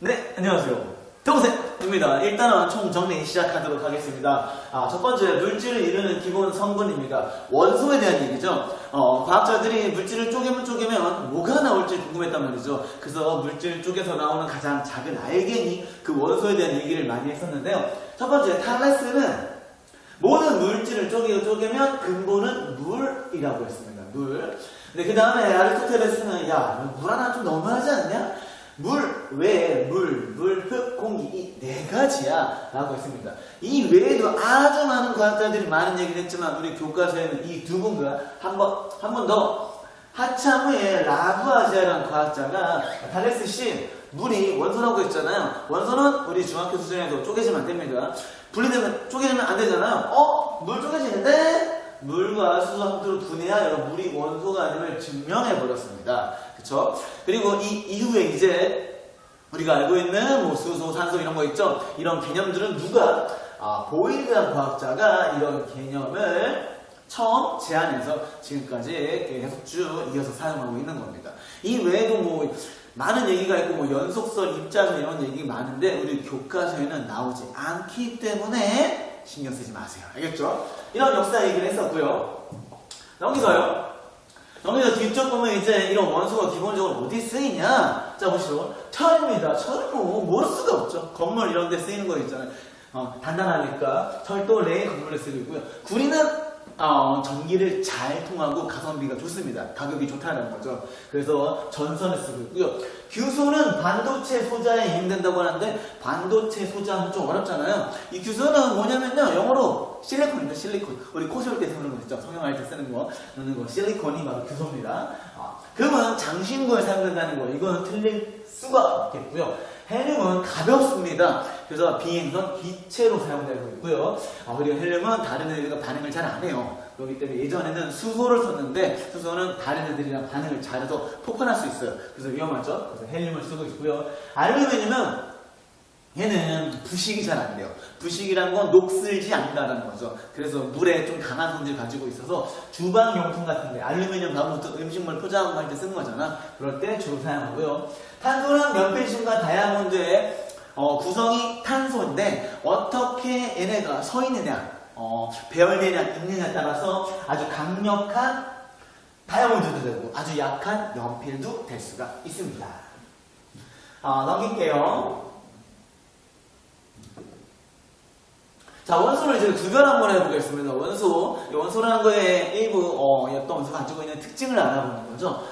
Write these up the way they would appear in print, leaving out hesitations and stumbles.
네, 안녕하세요. 동생입니다. 일단은 총 정리 시작하도록 하겠습니다. 첫 번째, 물질을 이루는 기본 성분입니다. 원소에 대한 얘기죠. 과학자들이 물질을 쪼개면 뭐가 나올지 궁금했단 말이죠. 그래서 물질 쪽에서 나오는 가장 작은 알갱이, 그 원소에 대한 얘기를 많이 했었는데요. 첫 번째, 탈레스는 모든 물질을 쪼개면 근본은 물이라고 했습니다. 물. 근데 그 다음에 아리스토텔레스는 야, 물 하나 좀 너무하지 않냐? 물, 외, 물, 흙, 공기 이 네 가지야 라고 했습니다. 이 외에도 아주 많은 과학자들이 많은 얘기를 했지만 우리 교과서에는 이 두 분과 한 번 더 한참 후에 라부아제라는 과학자가 탈레스 씨 물이 원소라고 했잖아요. 원소는 우리 중학교 수준에도 쪼개지면 안 됩니다. 분리되면 쪼개지면 안 되잖아요. 물 쪼개지는데 물과 수소 함수로 분해하여 물이 원소가 아님을 증명해 버렸습니다. 그쵸? 그리고 이 이후에 이제 우리가 알고 있는 뭐 수소, 산소 이런 거 있죠? 이런 개념들은 누가? 보일이라는 과학자가 이런 개념을 처음 제안해서 지금까지 계속 쭉 이어서 사용하고 있는 겁니다. 이 외에도 뭐 많은 얘기가 있고 뭐 연속선, 입자선 이런 얘기 많은데 우리 교과서에는 나오지 않기 때문에 신경 쓰지 마세요. 알겠죠? 이런 역사 얘기를 했었고요. 넘기서요. 여기서 뒤쪽 보면 이제 이런 원소가 기본적으로 어디 쓰이냐? 자, 보시죠. 철입니다. 철은 뭐, 모를 수가 없죠. 건물 이런 데 쓰이는 거 있잖아요. 단단하니까. 철도 레인 건물에 쓰고 있고요. 구리는, 전기를 잘 통하고 가성비가 좋습니다. 가격이 좋다는 거죠. 그래서 전선을 쓰고 있고요. 규소는 반도체 소자에 이용된다고 하는데, 반도체 소자는 좀 어렵잖아요. 이 규소는 뭐냐면요. 영어로 실리콘입니다. 실리콘. 우리 코 세울 때 쓰는 거 있죠. 성형할 때 쓰는 거. 실리콘이 바로 규소입니다. 금은 장신구에 사용된다는 거. 이거는 틀릴 수가 없겠고요. 헬륨은 가볍습니다. 그래서 비행선 기체로 사용되고 있고요. 그리고 헬륨은 다른 애들과 반응을 잘 안 해요. 그렇기 때문에 예전에는 수소를 썼는데 수소는 다른 애들이랑 반응을 잘해서 폭발할 수 있어요. 그래서 위험하죠. 그래서 헬륨을 쓰고 있고요. 알루미늄은 얘는 부식이 잘 안 돼요. 부식이란 건 녹슬지 않는다는 거죠. 그래서 물에 좀 강한 성질을 가지고 있어서 주방용품 같은데 알루미늄 가부터 음식물 포장할 때 쓰는 거잖아. 그럴 때 주로 사용하고요. 탄소는 연필심과 다이아몬드의 구성이 탄소인데 어떻게 얘네가 서 있느냐, 배열되냐, 있느냐에 따라서 아주 강력한 다이아몬드도 되고 아주 약한 연필도 될 수가 있습니다. 넘길게요. 자, 원소를 이제 구별 한번 해보겠습니다. 원소라는 거에 일부 어떤 원소가 가지고 있는 특징을 알아보는 거죠.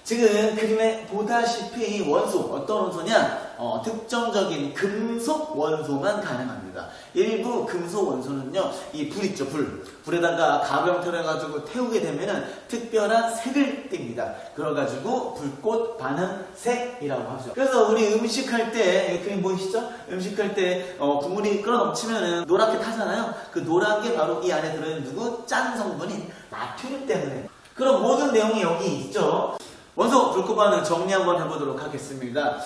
지금 그림에 보다시피 원소, 어떤 원소냐? 특정적인 금속 원소만 가능합니다. 일부 금속 원소는요, 이 불 있죠, 불. 불에다가 가루형태로 해가지고 태우게 되면은 특별한 색을 띱니다. 그래가지고 불꽃 반응색이라고 하죠. 그래서 우리 음식할 때, 그림 보이시죠? 음식할 때, 국물이 끓어 넘치면은 노랗게 타잖아요. 그 노란 게 바로 이 안에 들어있는 짠 성분인 나트륨 때문에. 그럼 모든 내용이 여기 있죠. 원소 불꽃 반응 정리 한번 해보도록 하겠습니다.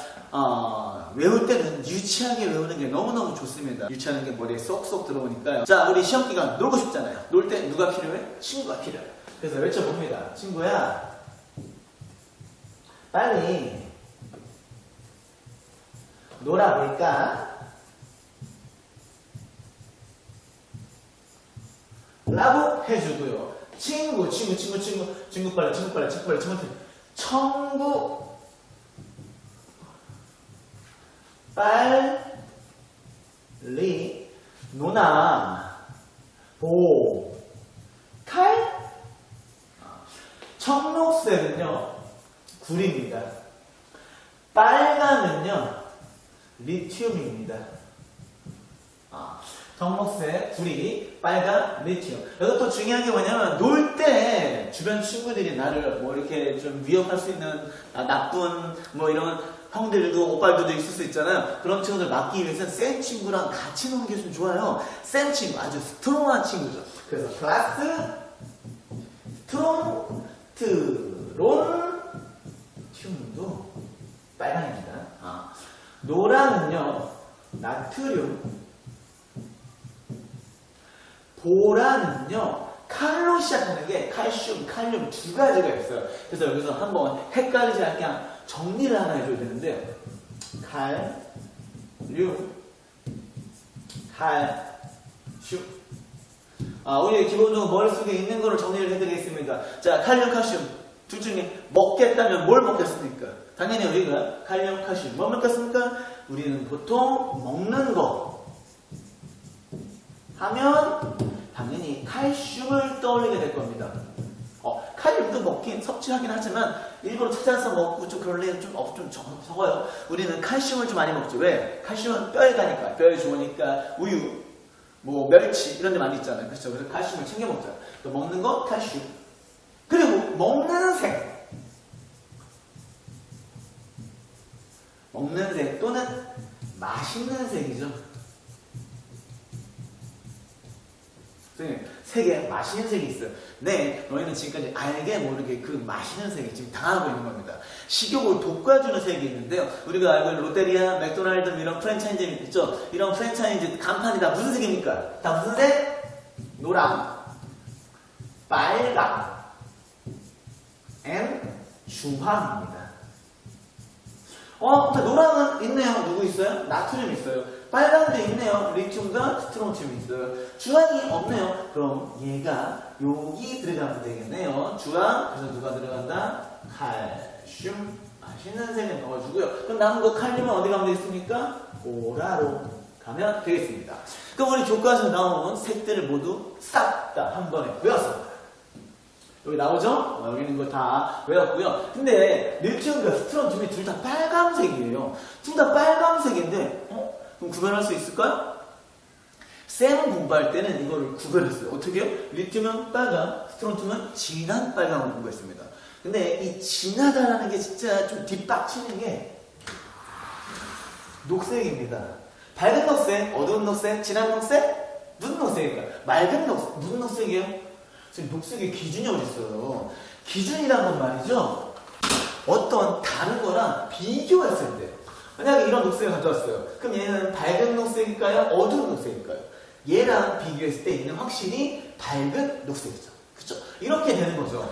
외울 때는 유치하게 외우는 게 너무너무 좋습니다. 유치하는 게 머리에 쏙쏙 들어오니까요. 자, 우리 시험기간 놀고 싶잖아요. 놀 때 누가 필요해? 친구가 필요해. 그래서 외쳐봅니다. 친구야, 빨리 놀아볼까? 라고 해주고요. 친구 빨리 청구 빨리 누나 보칼. 청록색은요 구리입니다. 빨강은요 리튬입니다. 청록색, 구리, 빨강, 리튬. 여기서 또 중요한 게 뭐냐면 놀 때 주변 친구들이 나를 뭐 이렇게 좀 위협할 수 있는 나쁜 뭐 이런 형들도 오빠들도 있을 수 있잖아요. 그런 친구들 막기 위해서는 센 친구랑 같이 노는 게 좀 좋아요. 센 친구, 아주 스트롱한 친구죠. 그래서 플러스 튬도 빨강입니다. 노랑은요 나트륨, 보라는요 칼로 시작하는 게 칼슘, 칼륨 두 가지가 있어요. 그래서 여기서 한번 헷갈리지 않게 정리를 하나 해줘야 되는데 칼륨, 칼슘. 우리 기본적으로 머릿속에 있는 거를 정리를 해드리겠습니다. 자, 칼륨, 칼슘. 둘 중에 먹겠다면 뭘 먹겠습니까? 당연히 우리가 칼륨, 칼슘. 뭐 먹겠습니까? 우리는 보통 먹는 거 하면 당연히 칼슘을 떠올리게 될 겁니다. 칼륨도 먹긴 섭취하긴 하지만 일부러 찾아서 먹고 좀 그럴래 좀 적어요. 우리는 칼슘을 좀 많이 먹죠. 왜? 칼슘은 뼈에 가니까, 뼈에 좋으니까 우유, 뭐 멸치 이런 데 많이 있잖아요. 그렇죠? 그래서 칼슘을 챙겨 먹잖아요. 그러니까 먹는 거 칼슘. 그리고 먹는 색. 먹는 색 또는 맛있는 색이죠. 색에 맛있는 색이 있어요. 네, 너희는 지금까지 알게 모르게 그 맛있는 색이 지금 당하고 있는 겁니다. 식욕을 돋궈주는 색이 있는데요. 우리가 알고 있는 롯데리아, 맥도날드 이런 프랜차이즈 있죠? 이런 프랜차이즈 간판이 다 무슨 색입니까? 다 무슨 색? 노랑, 빨강, 주황입니다. 노랑은 있네요. 누구 있어요? 나트륨 있어요. 빨간도 있네요. 리튬과 스트론튬이 있어요. 주황이 없네요. 그럼 얘가 여기 들어가면 되겠네요. 주황, 그래서 누가 들어간다? 칼슘. 맛있는 색을 넣어주고요. 그럼 남은 거 칼륨은 어디 가면 되겠습니까? 보라로 가면 되겠습니다. 그럼 우리 교과서에 나오는 색들을 모두 싹 다 한 번에 외웠습니다. 여기 나오죠? 여기 있는 거 다 외웠고요. 근데 리튬과 스트론튬이 둘 다 빨간색이에요. 둘 다 빨간색인데 그럼 구별할 수 있을까요? 쌤 공부할 때는 이거를 구별했어요. 어떻게요? 리튬은 빨강, 스트론튬은 진한 빨강을 공부했습니다. 근데 이 진하다라는 게 진짜 좀 뒷박치는 게 녹색입니다. 밝은 녹색, 어두운 녹색, 진한 녹색, 무슨 녹색일까요? 맑은 녹색, 무슨 녹색이에요? 지금 녹색의 기준이 어디 있어요? 기준이란 건 말이죠. 어떤 다른 거랑 비교했을 때. 만약에 이런 녹색을 가져왔어요. 그럼 얘는 밝은 녹색일까요? 어두운 녹색일까요? 얘랑 비교했을 때 얘는 확실히 밝은 녹색이죠. 그쵸? 이렇게 되는 거죠.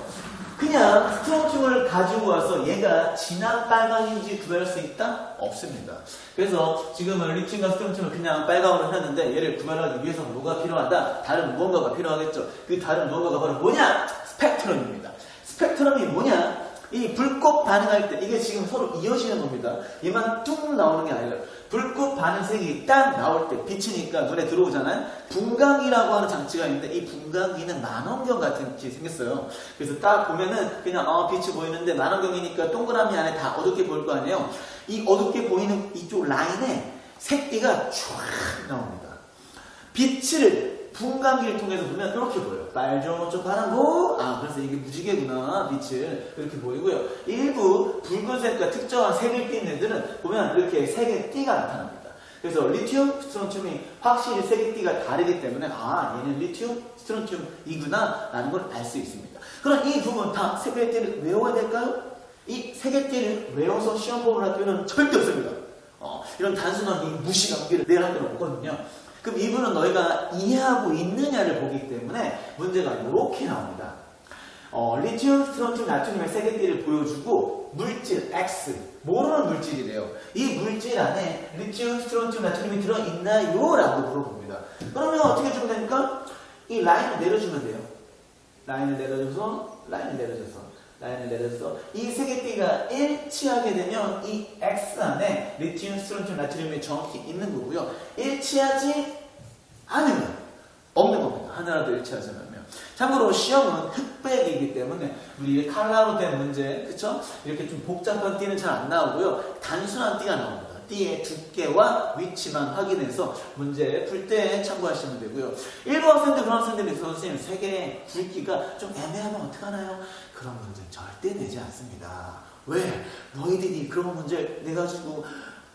그냥 스트론튬을 가지고 와서 얘가 진한 빨강인지 구별할 수 있다? 없습니다. 그래서 지금은 리튬과 스트론튬을 그냥 빨강으로 했는데 얘를 구별하기 위해서는 뭐가 필요하다? 다른 무언가가 필요하겠죠. 그 다른 무언가가 바로 뭐냐? 스펙트럼입니다. 스펙트럼이 뭐냐? 이 불꽃 반응할 때 이게 지금 서로 이어지는 겁니다. 얘만 뚝 나오는 게 아니라 불꽃 반응색이 딱 나올 때 비치니까 눈에 들어오잖아요. 분광기라고 하는 장치가 있는데 이 분광기는 만원경 같은 게 생겼어요. 그래서 딱 보면은 그냥 빛이 보이는데 만원경이니까 동그라미 안에 다 어둡게 보일 거 아니에요. 이 어둡게 보이는 이쪽 라인에 색띠가 쫙 나옵니다. 빛을 분광기를 통해서 보면 이렇게 보여요. 빨주노초 파란고 그래서 이게 무지개구나. 빛을 이렇게 보이고요. 일부 붉은색과 특정한 색을 띠는 애들은 보면 이렇게 색의 띠가 나타납니다. 그래서 리튬, 스트론튬이 확실히 색의 띠가 다르기 때문에 얘는 리튬, 스트론튬이구나 라는 걸 알 수 있습니다. 그럼 이 부분 다 색의 띠를 외워야 될까요? 이 색의 띠를 외워서 시험 보는 학교는 절대 없습니다. 이런 단순한 이 무시 감기를 내일 할 때는 없거든요. 그럼 이분은 너희가 이해하고 있느냐를 보기 때문에 문제가 이렇게 나옵니다. 리튬, 스트론튬, 나트륨의 색의띠를 보여주고 물질 X, 모르는 물질이래요. 이 물질 안에 리튬, 스트론튬, 나트륨이 들어있나요? 라고 물어봅니다. 그러면 어떻게 주면 됩니까? 이 라인을 내려주면 돼요. 라인을 내려줘서 이 색의띠가 일치하게 되면 이 X 안에 리튬, 스트론튬, 나트륨이 정확히 있는 거고요. 일치하지 않으면 없는 겁니다. 하나라도 일치하지 않으면. 참고로 시험은 흑백이기 때문에 우리 칼라로 된 문제, 그쵸? 이렇게 좀 복잡한 띠는 잘 안 나오고요. 단순한 띠가 나옵니다. 띠의 두께와 위치만 확인해서 문제 풀 때 참고하시면 되고요. 일부 학생들, 그런 학생들이 있어서 선생님 색의 굵기가 좀 애매하면 어떡하나요? 그런 문제는 절대 내지 않습니다. 왜? 너희들이 그런 문제 내가지고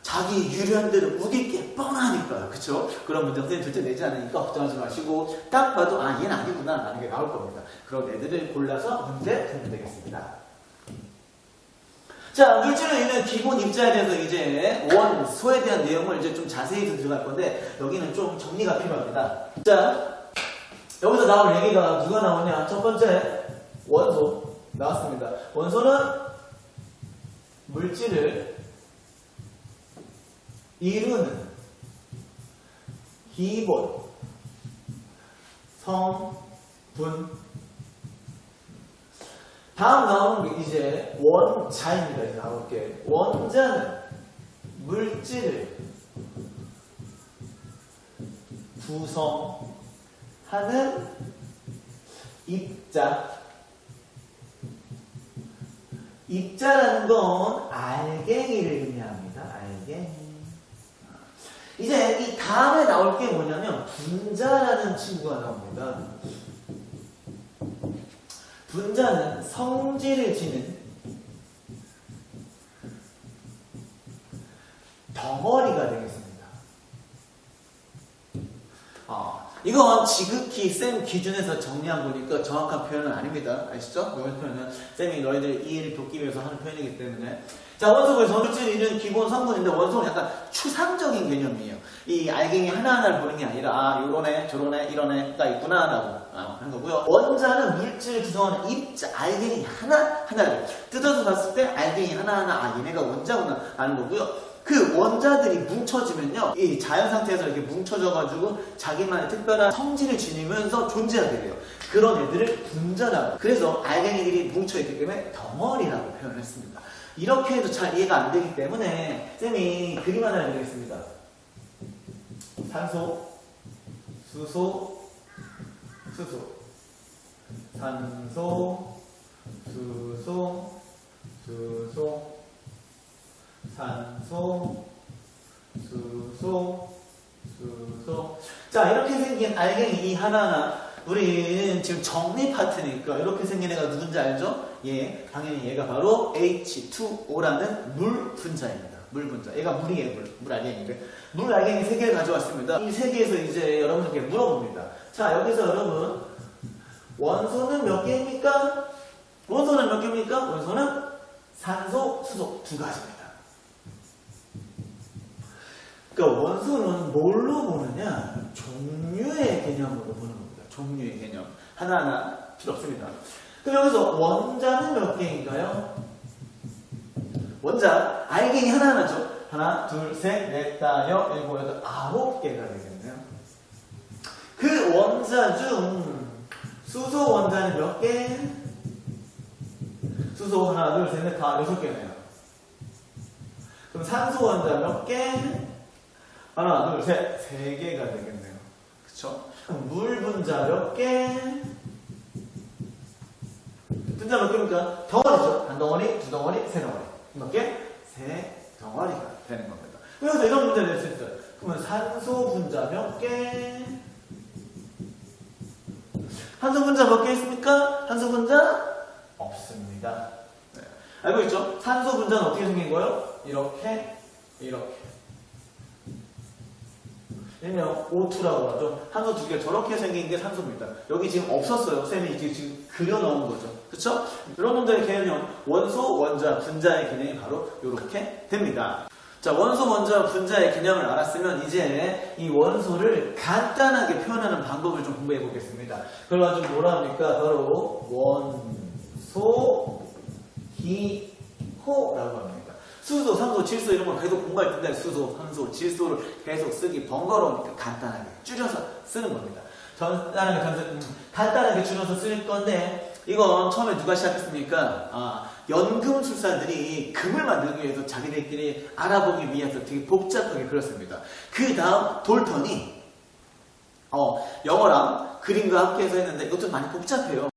자기 유리한 대로 우길 게 뻔하니까요. 그쵸? 그런 문제 선생님 절대 내지 않으니까 걱정하지 마시고 딱 봐도 얘는 아니구나 라는 게 나올 겁니다. 그런 애들을 골라서 문제 풀면 되겠습니다. 자, 물질을 읽는 기본 입자에 대해서 이제 원소에 대한 내용을 이제 좀 자세히 들어갈 건데 여기는 좀 정리가 필요합니다. 자, 여기서 나올 얘기가 누가 나오냐? 첫 번째 원소 나왔습니다. 원소는 물질을 이루는 기본 성분. 다음 나오는 게 이제 원자입니다. 이제 나올게. 원자는 물질을 구성하는 입자. 입자라는 건 알갱이를 의미합니다. 알갱이. 이제 이 다음에 나올 게 뭐냐면 분자라는 친구가 나옵니다. 분자는 성질을 지닌 덩어리가 되겠습니다. 이건 지극히 쌤 기준에서 정리한 거니까 정확한 표현은 아닙니다. 아시죠? 이런 표현은 쌤이 너희들 이해를 돕기 위해서 하는 표현이기 때문에. 자, 원소에서 물질이 이런 기본 성분인데 원소는 약간 추상적인 개념이에요. 이 알갱이 하나하나를 보는 게 아니라 요런 애, 저런 애, 이런 애가 있구나 라고 하는 거고요. 원자는 물질을 구성하는 입자, 알갱이 하나하나를 뜯어서 봤을 때 알갱이 하나하나 얘네가 원자구나 라는 거고요. 그 원자들이 뭉쳐지면요, 이 자연 상태에서 이렇게 뭉쳐져가지고 자기만의 특별한 성질을 지니면서 존재하게 돼요. 그런 애들을 분자라고. 그래서 알갱이들이 뭉쳐있기 때문에 덩어리라고 표현했습니다. 이렇게 해도 잘 이해가 안 되기 때문에 쌤이 그림 하나 드리겠습니다. 산소, 수소, 수소, 산소, 수소, 수소, 산소, 수소, 수소. 자, 이렇게 생긴 알갱이 이 하나하나, 우리는 지금 정리 파트니까 이렇게 생긴 애가 누군지 알죠? 예, 당연히 얘가 바로 H2O라는 물 분자입니다. 물 분자. 얘가 물이에요, 물 알갱이인데. 물 알갱이 3개를 가져왔습니다. 이 3개에서 이제 여러분들께 물어봅니다. 자, 여기서 여러분, 원소는 몇 개입니까? 원소는 몇 개입니까? 원소는 산소, 수소 2가지입니다. 그러니까 원소는 뭘로 보느냐? 종류의 개념으로 보는 겁니다. 종류의 개념. 하나하나 필요 없습니다. 그럼 여기서 원자는 몇 개인가요? 원자, 알갱이 하나하나죠. 하나, 둘, 셋, 넷, 다, 여, 일곱, 여덟, 9개가 되겠네요. 그 원자 중 수소 원자는 몇 개? 수소 하나, 둘, 셋, 넷, 다 6개네요. 그럼 산소 원자 몇 개? 하나, 둘, 셋, 3개가 되겠네요. 그쵸? 그럼 물 분자 몇 개? 분자 몇 개입니까? 덩어리죠. 한 덩어리, 두 덩어리, 세 덩어리. 몇 개? 3덩어리가 되는 겁니다. 그래서 이런 문제를 낼 수 있어요. 그러면 산소 분자 몇 개? 산소 분자 몇 개 있습니까? 산소 분자 없습니다. 네. 알고 있죠? 산소 분자는 어떻게 생긴 거예요? 이렇게, 이렇게. 일명 O2라고 하죠. 산소 2개 저렇게 생긴 게 산소입니다. 여기 지금 없었어요. 쌤이 지금 그려놓은 거죠. 그쵸? 이런 놈들의 개념은 원소, 원자, 분자의 개념이 바로 이렇게 됩니다. 자, 원소, 원자, 분자의 개념을 알았으면 이제 이 원소를 간단하게 표현하는 방법을 좀 공부해 보겠습니다. 그래가지고 뭐라 합니까? 바로 원소, 기호라고 합니다. 수소, 산소, 질소 이런 걸 계속 공부할 텐데 수소, 산소, 질소를 계속 쓰기 번거로우니까 간단하게 줄여서 쓰는 겁니다. 간단하게 줄여서 쓸 건데 이건 처음에 누가 시작했습니까? 연금술사들이 금을 만들기 위해서 자기들끼리 알아보기 위해서 되게 복잡하게 그렸습니다. 그 다음 돌턴이 영어랑 그림과 함께 해서 했는데 이것도 많이 복잡해요.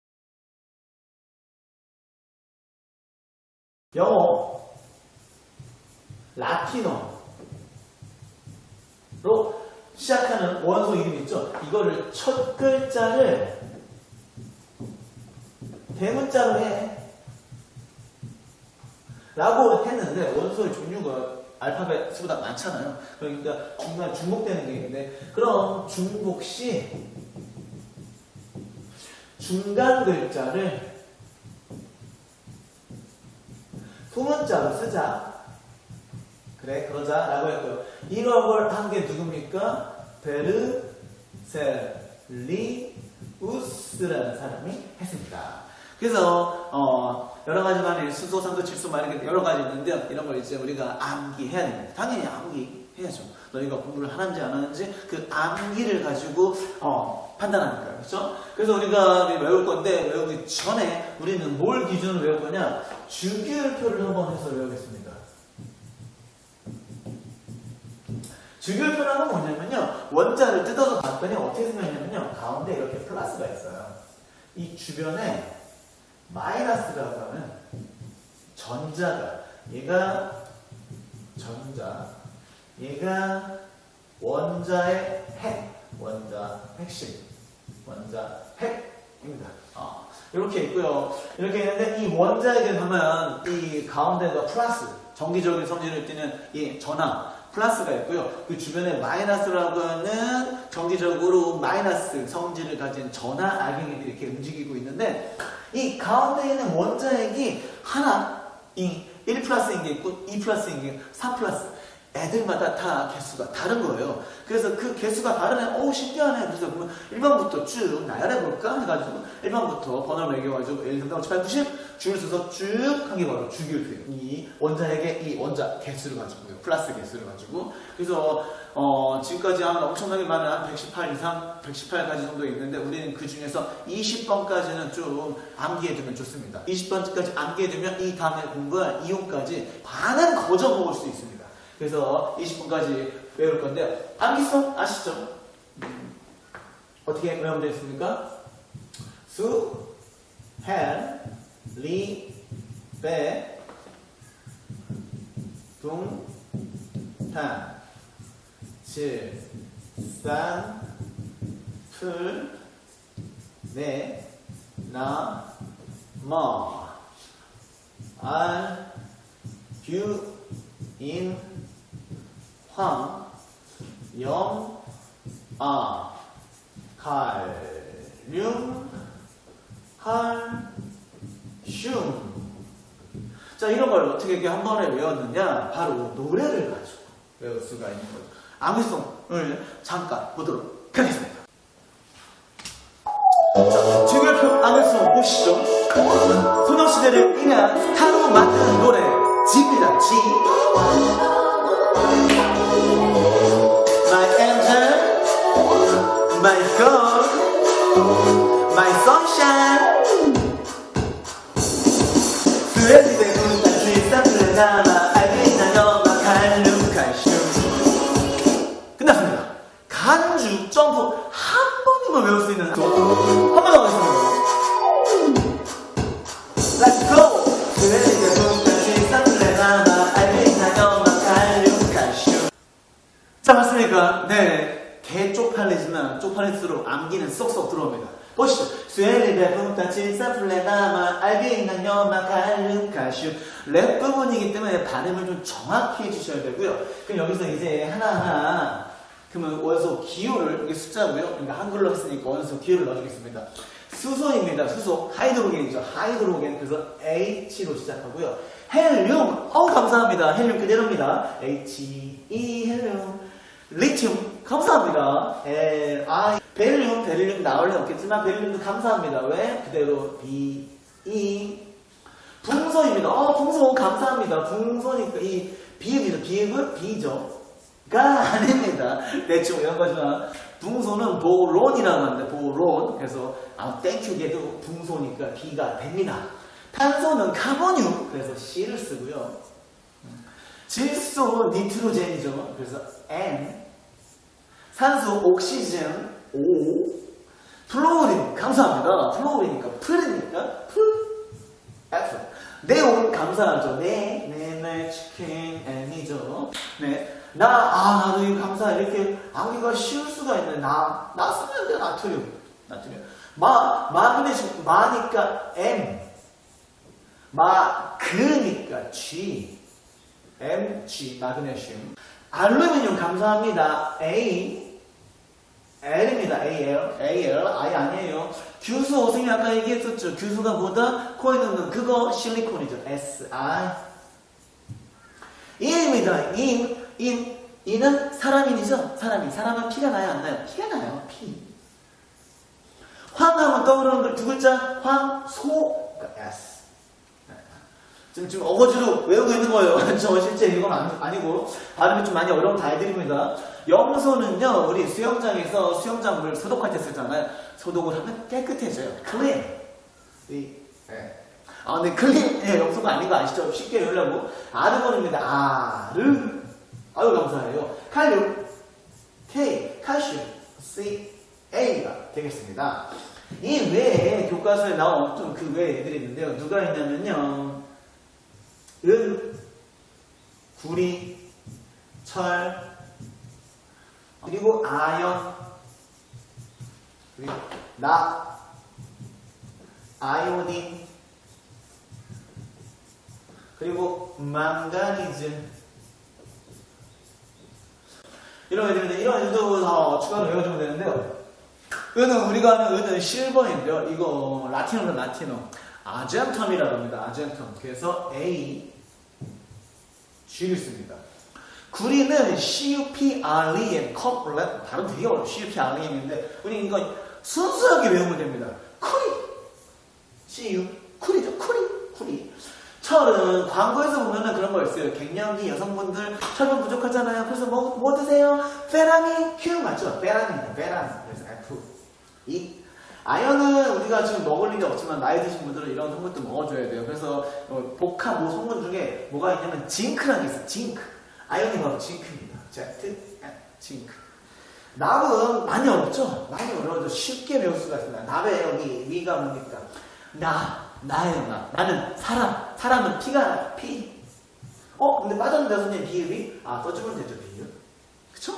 영어, 라틴어로 시작하는 원소 이름 있죠? 이거를 첫 글자를 대문자로 해 라고 했는데 원소의 종류가 알파벳 수보다 많잖아요. 그러니까 중간에 중복되는 게 있는데 그럼 중복시 중간 글자를 소문자로 쓰자. 그래, 그러자 라고 했고요. 이런 걸 한 게 누굽니까? 베르셀리우스라는 사람이 했습니다. 그래서 여러 가지 간에 수소, 산소, 질소 막 이렇게 여러 가지 있는데요. 이런 걸 이제 우리가 암기해야 됩니다. 당연히 암기 해야죠. 너희가 공부를 하는지 안 하는지 그 암기를 가지고 판단하니까요. 그렇죠? 그래서 우리가 외울 건데 외우기 전에 우리는 뭘 기준으로 외울 거냐? 주기율표를 한번 해서 외우겠습니다. 주기율표라는 건 뭐냐면요. 원자를 뜯어서 봤더니 어떻게 생겼냐면요. 가운데 이렇게 플러스가 있어요. 이 주변에 마이너스라고 하면 전자가 얘가 전자 얘가 원자의 핵심 원자 핵입니다. 이렇게 있고요. 이렇게 있는데 이 원자에게 보면 이 가운데가 플러스 정기적인 성질을 띠는 이 전항 플러스가 있고요. 그 주변에 마이너스라고 하는 정기적으로 마이너스 성질을 가진 전하 알갱이들이 이렇게 움직이고 있는데 이 가운데 있는 원자핵이 하나, 1 플러스인 게 있고 2 플러스인 게 3 플러스 애들마다 다 개수가 다른 거예요. 그래서 그 개수가 다르네. 신기하네. 그래서 그러면 1번부터 쭉 나열해볼까? 해가지고 1번부터 번호를 매겨가지고 1, 2, 3, 4, 5, 6, 7, 8, 90 줄을 서서 쭉 한 게 바로 주기율표예요. 이 원자핵의 이 원자 개수를 가지고요. 플러스 개수를 가지고. 그래서 지금까지 한 엄청나게 많은 한 118 이상, 118가지 정도 있는데 우리는 그 중에서 20번까지는 좀 암기해두면 좋습니다. 20번까지 암기해두면 이 다음에 공부할 이용까지 반은 거저 먹을 수 있습니다. 그래서 20분까지 외울 건데 암기성 아시죠? 어떻게 외우면 되겠습니까? 수, 헬, 리, 베, 둥, 탄, 칠, 산, 풀, 네, 나, 머, 알, 규, 인, 황, 염, 칼륨, 칼슘. 자, 이런 걸 어떻게 이렇게 한 번에 외웠느냐? 바로 노래를 가지고 외울 수가 있는 거죠. 암기성을 잠깐 보도록 하겠습니다. 자, 주기율표 암기성 보시죠. 소녀시대를 위한 스타로 만든 노래 G입니다. G. My angel, my girl, my sunshine. 스웨디대 군단 질산을 남아 알겠나 너마 칼륨 칼슘. 끝났습니다. 간주 점프 한 번이면 외울 수 있는 한 번 더 가겠습니다. Let's go. 스웨디대 군단 질산을 남아 알겠나 너마 칼륨 칼슘. 자, 맞습니까? 네. 개 쪽팔리지만 쪽팔릴수록 암기는 쏙쏙 들어옵니다. 보시죠. 쇠리베 분타 칠사 플레나마 알비있는 여마 칼륨 칼슘. 랩 부분이기 때문에 발음을 좀 정확히 해주셔야 되고요. 그럼 여기서 이제 하나하나 그러면 원소 기호를 이게 숫자고요. 그러니까 한글로 했으니까 원소 기호를 넣어주겠습니다. 수소입니다. 수소 하이드로겐이죠. 하이드로겐. 그래서 H로 시작하고요. 헬륨. 감사합니다. 헬륨 그대로입니다. He 헬륨. 리튬 감사합니다. Li 베릴륨 나올 리 없겠지만 베릴륨도 감사합니다. 왜? 그대로 Be 붕소입니다. 붕소 감사합니다. 붕소니까 이 비읍이죠. 비읍은 B죠. 가 아닙니다. 대충 이런 거지만 붕소는 보론이라고 하는데 보론. 그래서 땡큐게도 붕소니까 B가 됩니다. 탄소는 카본륨. 그래서 C를 쓰고요. 질소 니트로젠이죠. 그래서 N. 산소 옥시젠 O. 플로린 감사합니다. 플로린이니까 풀이니까 풀 F. 네온 감사하죠. 네 치킨 N이죠. 네. 나도 이거 감사. 이렇게 암기가 쉬울 수가 있네. 나 쓰면 돼. 나트륨. 마그네슘 마니까 M. 그니까 G. Mg 마그네슘. 알루미늄 감사합니다. A. L입니다. AL. I 아니에요. 규수 선생님이 아까 얘기했었죠. 규수가 뭐다? 코에 넣는 그거 실리콘이죠. SI. 인입니다. 인은 사람인이죠. 사람은 피가 나요, 안 나요? 피가 나요. 피. 황하면 떠오르는 걸 두 글자 황소. 그러니까 S. 지금 어거지로 외우고 있는 거예요. 저 실제 이건 아니고 발음이 좀 많이 어려운 다이들입니다. 염소는요, 우리 수영장에서 수영장물 소독할 때 쓰잖아요. 소독을 하면 깨끗해져요. 클린. 근데 클린, 염소가 아닌 거 아시죠? 쉽게 외우려고. 아르곤입니다. 아르. 아유, 감사해요. 칼륨. K. 칼슘. C. A가 되겠습니다. 이 외에 교과서에 나온 좀 그 외에 애들이 있는데요. 누가 있냐면요. 은, 구리, 철, 그리고 아연, 그리고 나, 아이오딘, 그리고 망가니즈. 이런 애들인데, 이런 애들도 다 추가로 외워주면 되는데요. 은은 우리가 하는 은은 실버인데요. 이거 라틴어는 라틴어. 아젠텀이라고 합니다. 아젠텀. 그래서 A, G를 씁니다. 구리는 CUPREM, 발음 되게 어려워. CUPREM인데, 우리 이거 순수하게 외우면 됩니다. CU, 쿨이죠. 쿨이. 철은 광고에서 보면은 그런 거 있어요. 갱년기 여성분들 철분 부족하잖아요. 그래서 뭐 드세요? 페라미 Q 맞죠? 페라미입니다. 그래서 F. 아연은 우리가 지금 먹을 일이 없지만 나이 드신 분들은 이런 성분도 먹어줘야 돼요. 그래서 복합 성분 중에 뭐가 있냐면 징크라는 게 있어요. 징크. 아연이 바로 징크입니다. 징크. 납은 많이 어렵죠? 많이 어려워도 쉽게 배울 수가 있습니다. 납에 여기 위가 뭡니까? 나예요, 나. 나는 사람. 사람은 피가 피. 근데 빠졌는데 선생님 비읍이? 써주면 되죠, 비읍. 그쵸?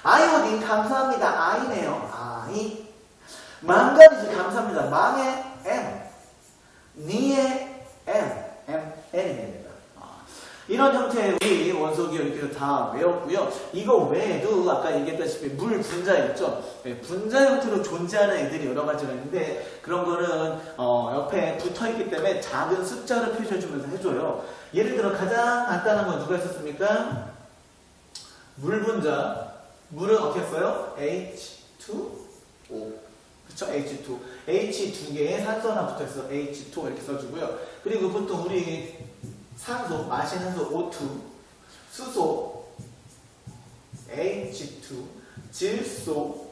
아이오딘 감사합니다. 아이네요. 아이. 망가니즈 감사합니다. 망의 M. 니의 N이 됩니다. 이런 형태의 우리 원소기호 이렇게 다 외웠고요. 이거 외에도 아까 얘기했다시피 물 분자 있죠? 분자 형태로 존재하는 애들이 여러 가지가 있는데 그런 거는 옆에 붙어있기 때문에 작은 숫자를 표시해주면서 해줘요. 예를 들어 가장 간단한 건 누가 있었습니까? 물 분자. 물은 어떻게 써요? H2O. 그쵸? H2. H 두 개에 산소 하나 붙어있어. H2 이렇게 써주고요. 그리고 보통 우리 산소, 마시는 소 O2, 수소 H2, 질소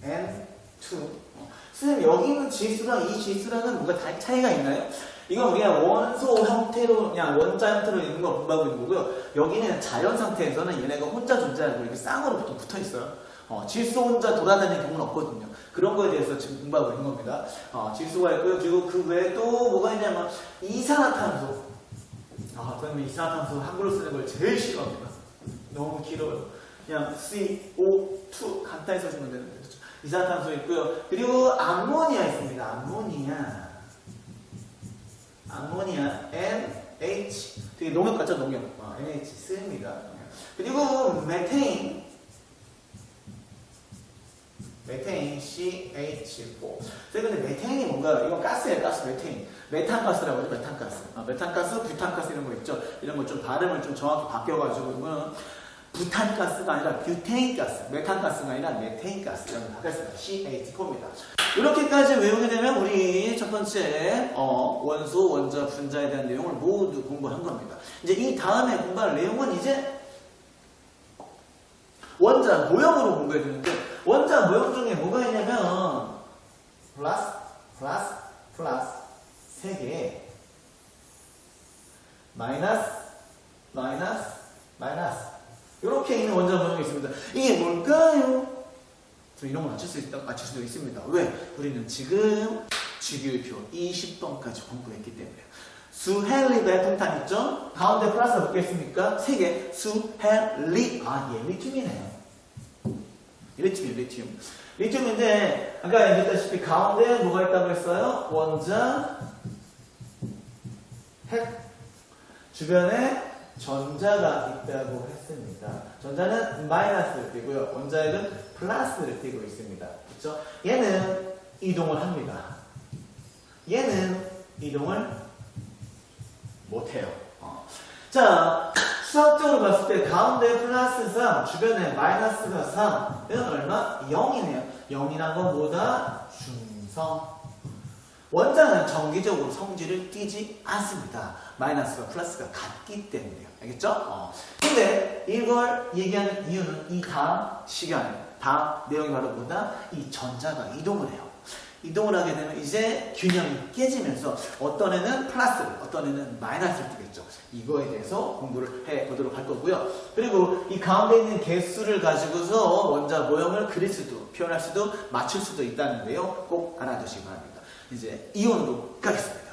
N2. 선생님 여기 있는 질소랑 이 질소랑은 뭔가 차이가 있나요? 이건 그냥 원소 형태로 그냥 원자 형태로 있는 걸 공부하고 있는 거고요. 여기는 자연 상태에서는 얘네가 혼자 존재하고 이렇게 쌍으로 보통 붙어 있어요. 질소 혼자 돌아다니는 경우는 없거든요. 그런 거에 대해서 지금 공부하고 있는 겁니다. 질소가 있고요. 그리고 그 외에 또 뭐가 있냐면 이산화탄소. 그러면 이산화탄소 한글로 쓰는 걸 제일 싫어합니다. 너무 길어요. 그냥 CO2 간단히 써주면 되는데 그렇죠? 이산화탄소 있고요. 그리고 암모니아 있습니다. 암모니아 NH 되게 농협 같죠? 농협. NH 씁니다. 그리고 메테인 CH4. 근데 메테인이 뭔가 이건 가스예요. 가스 메테인. 메탄가스라고 하죠. 메탄가스, 뷰탄가스 이런 거 있죠. 이런 거 좀 발음을 좀 정확히 바뀌어가지고 이거는 부탄가스가 아니라 뷰테인가스, 메탄가스가 아니라 메테인가스 이런 거 바뀌었습니다. CH4입니다. 이렇게까지 외우게 되면 우리 첫 번째 원소, 원자, 분자에 대한 내용을 모두 공부한 겁니다. 이제 이 다음에 공부할 내용은 이제 원자 모형으로 공부해야 되는데 원자 모형 중에 뭐가 있냐면 플러스 3개 마이너스 이렇게 있는 원자 모형이 있습니다. 이게 뭘까요? 이런 거 맞출 수도 있습니다. 왜? 우리는 지금 주기율표 20번까지 공부했기 때문에 수헬리베 풍탄 있죠? 가운데 플러스가 몇 개 있습니까? 3개 수헬리 리튬이네요. 리튬인데 아까 얘기했다시피 가운데 뭐가 있다고 했어요? 원자 핵 주변에 전자가 있다고 했습니다. 전자는 마이너스를 띄고요. 원자핵은 플러스를 띄고 있습니다. 그렇죠? 얘는 이동을 합니다. 얘는 이동을 못해요. 자, 수학적으로 봤을 때 가운데 플러스 3, 주변에 마이너스가 3은 얼마? 0이네요. 0이란 건 뭐다? 중성. 원자는 정기적으로 성질을 띠지 않습니다. 마이너스와 플러스가 같기 때문에요. 알겠죠? 근데 이걸 얘기하는 이유는 이 다음 시간에, 다음 내용이 바로 뭐다? 이 전자가 이동을 해요. 이동을 하게 되면 이제 균형이 깨지면서 어떤 애는 플러스를, 어떤 애는 마이너스를 뜨겠죠. 이거에 대해서 공부를 해보도록 할 거고요. 그리고 이 가운데 있는 개수를 가지고서 원자 모형을 그릴 수도, 표현할 수도, 맞출 수도 있다는데요. 꼭 알아두시기 바랍니다. 이제 이온으로 가겠습니다.